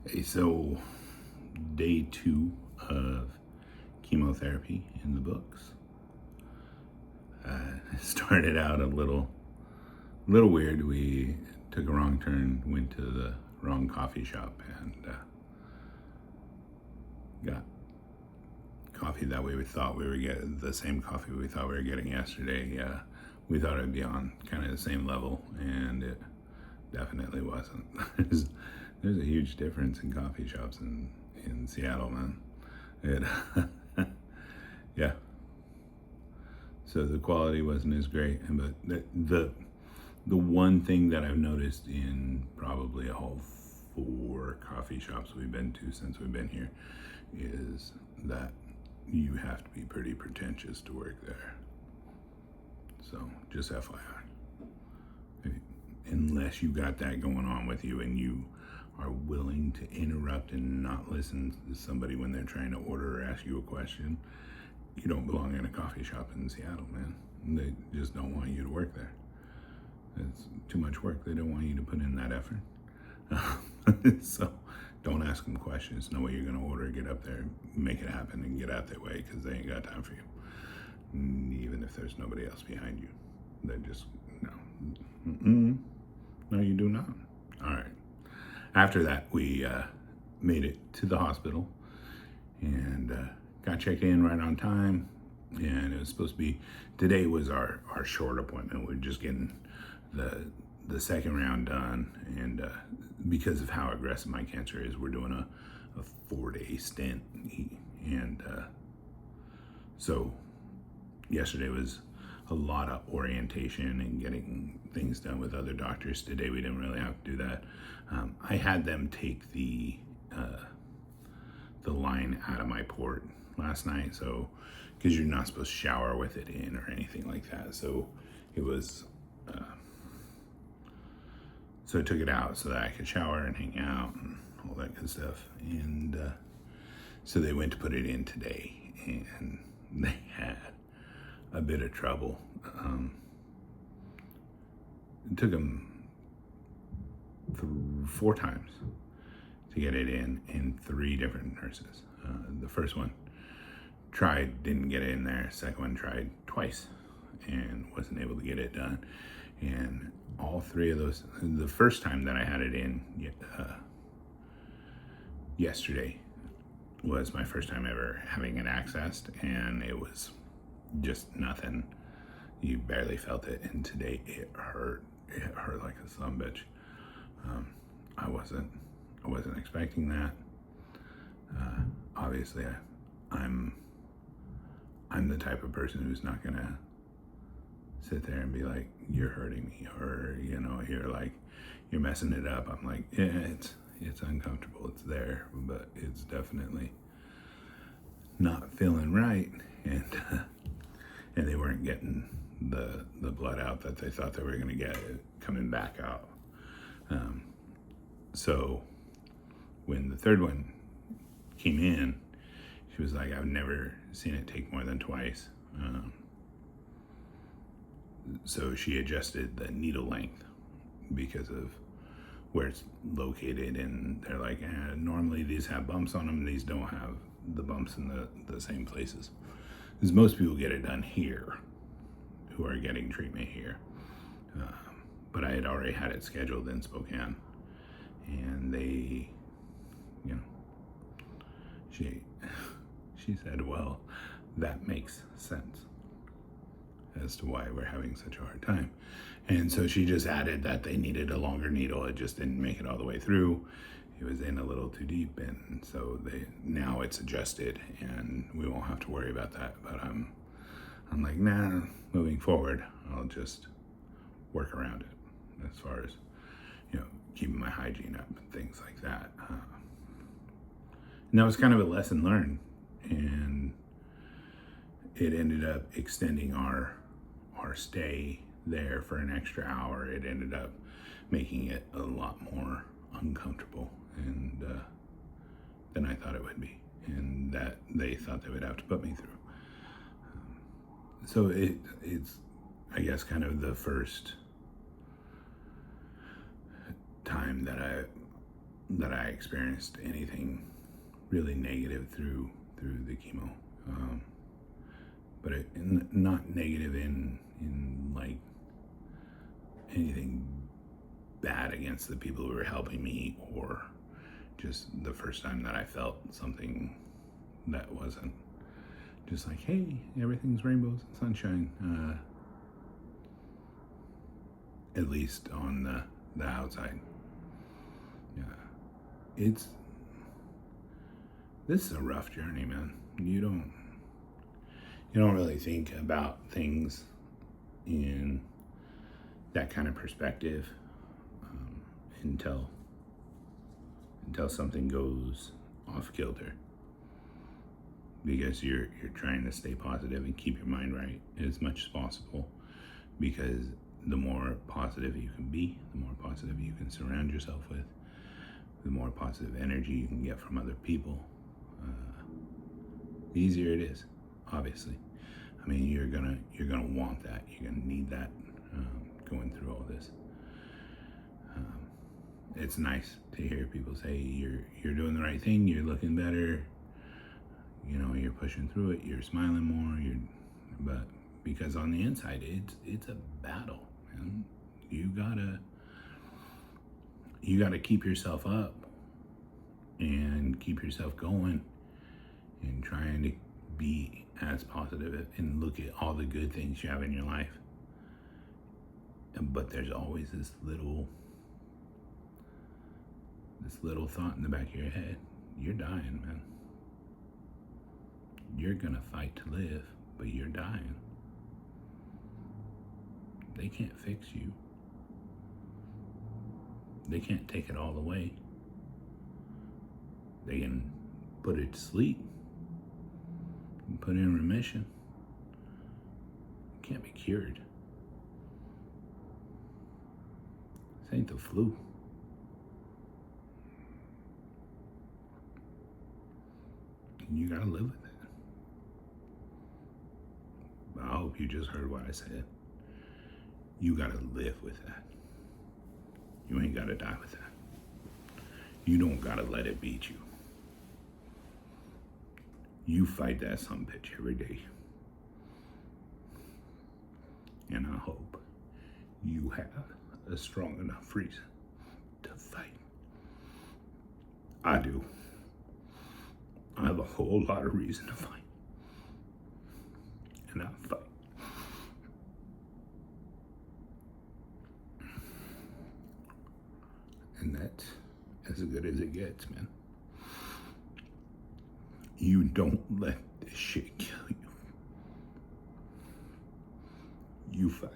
Okay, so day 2 of chemotherapy in the books. It started out a little weird. We took a wrong turn, went to the wrong coffee shop, and got coffee that we thought we were getting, the same coffee we thought we were getting yesterday. We thought it'd be on kind of the same level, and it definitely wasn't. There's a huge difference in coffee shops in Seattle, man. It, yeah. So the quality wasn't as great, but the one thing that I've noticed in probably all 4 coffee shops we've been to since we've been here is that you have to be pretty pretentious to work there. So just FYI, unless you got that going on with you and you are willing to interrupt and not listen to somebody when they're trying to order or ask you a question, you don't belong in a coffee shop in Seattle, man. They just don't want you to work there. It's too much work. They don't want you to put in that effort. So don't ask them questions. Know what you're going to order, get up there, make it happen, and get out their way, because they ain't got time for you. Even if there's nobody else behind you. They just, no. No, you do not. All right. After that, we made it to the hospital and got checked in right on time. And it was supposed to be, today was our short appointment. We're just getting the second round done. And because of how aggressive my cancer is, we're doing a 4-day stint. And so yesterday was a lot of orientation and getting things done with other doctors. Today we didn't really have to do that. I had them take the line out of my port last night, so because you're not supposed to shower with it in or anything like that. So it was so I took it out so that I could shower and hang out and all that good stuff. And so they went to put it in today, and they had a bit of trouble. It took them 4 times to get it in, and 3 different nurses. The first one tried, didn't get it in there. Second one tried twice and wasn't able to get it done. And all 3 of those, the first time that I had it in yesterday was my first time ever having it accessed, and it was just nothing. You barely felt it. And today it hurt. It hurt like a son bitch. I wasn't expecting that. Obviously, I'm the type of person who's not gonna sit there and be like, "You're hurting me," or you're messing it up. I'm like, yeah, it's uncomfortable. It's there, but it's definitely not feeling right. And and they weren't getting the blood out that they thought they were gonna get coming back out. So when the third one came in, she was like, "I've never seen it take more than twice." So she adjusted the needle length because of where it's located, and they're like, normally these have bumps on them, these don't have the bumps in the same places. Because most people get it done here who are getting treatment here. But I had already had it scheduled in Spokane, and they, she said, "Well, that makes sense as to why we're having such a hard time." And so she just added that they needed a longer needle. It just didn't make it all the way through. It was in a little too deep, and so now it's adjusted, and we won't have to worry about that. But I'm like, nah. Moving forward, I'll just work around it as far as keeping my hygiene up and things like that. And that was kind of a lesson learned, and it ended up extending our stay there for an extra hour. It ended up making it a lot more uncomfortable and than I thought it would be, and that they thought they would have to put me through. So it's, I guess, kind of the first time that that I experienced anything really negative through the chemo. But not negative in like anything bad against the people who were helping me, or just the first time that I felt something that wasn't just like, hey, everything's rainbows and sunshine, at least on the outside. Yeah, this is a rough journey, man. You don't really think about things in that kind of perspective until something goes off kilter, because you're trying to stay positive and keep your mind right as much as possible, because the more positive you can be, the more positive you can surround yourself with, the more positive energy you can get from other people, the easier it is, obviously. I mean, you're gonna want that. You're gonna need that going through all this. It's nice to hear people say you're doing the right thing. You're looking better. You know, you're pushing through it. You're smiling more. But because on the inside, it's a battle, man. You gotta keep yourself up and keep yourself going and trying to be as positive and look at all the good things you have in your life. But there's always this little thought in the back of your head. You're dying, man. You're gonna fight to live, but you're dying. They can't fix you. They can't take it all away. They can put it to sleep and put it in remission. It can't be cured. This ain't the flu. And you gotta live with it. But I hope you just heard what I said. You gotta live with that. You ain't gotta die with that. You don't gotta let it beat you. You fight that sumbitch every day. And I hope you have a strong enough reason to fight. I do. I have a whole lot of reason to fight. And I fight. And that's as good as it gets, man. You don't let this shit kill you. You fight.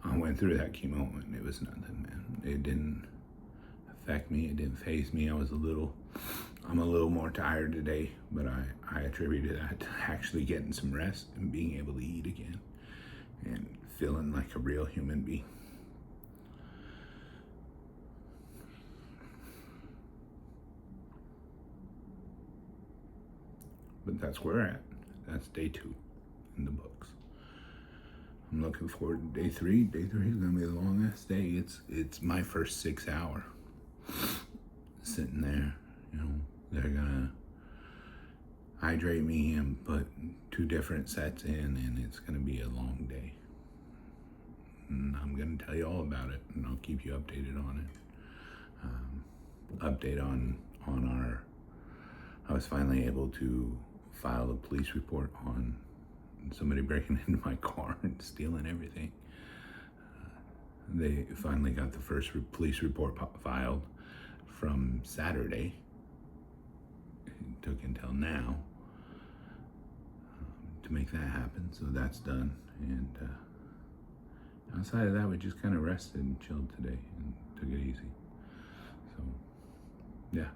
I went through that chemo and it was nothing, man. It didn't affect me. It didn't faze me. I'm a little more tired today, but I attributed that to actually getting some rest and being able to eat again and feeling like a real human being. But that's where we're at. That's day 2 in the books. I'm looking forward to day 3. Day 3 is gonna be the longest day. It's my first 6 hour sitting there. You know, they're gonna hydrate me and put 2 different sets in, and it's gonna be a long day. And I'm gonna tell you all about it, and I'll keep you updated on it. Update on our. I was finally able to file a police report on somebody breaking into my car and stealing everything. They finally got the first police report filed from Saturday. It took until now to make that happen, so that's done. And outside of that, we just kind of rested and chilled today and took it easy. So, yeah.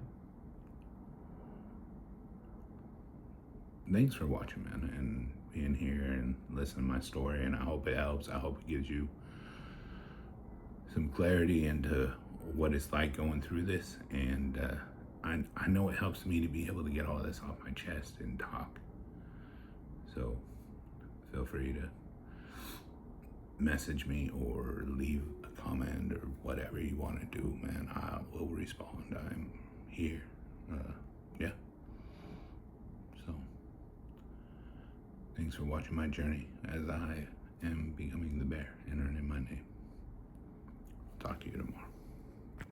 Thanks for watching, man, and being here and listening to my story, and I hope it helps. I hope it gives you some clarity into what it's like going through this, and I know it helps me to be able to get all this off my chest and talk. So feel free to message me or leave a comment whatever you want to do, man, I will respond. I'm here. Yeah. So, thanks for watching my journey as I am becoming the bear and earning my name. Talk to you tomorrow.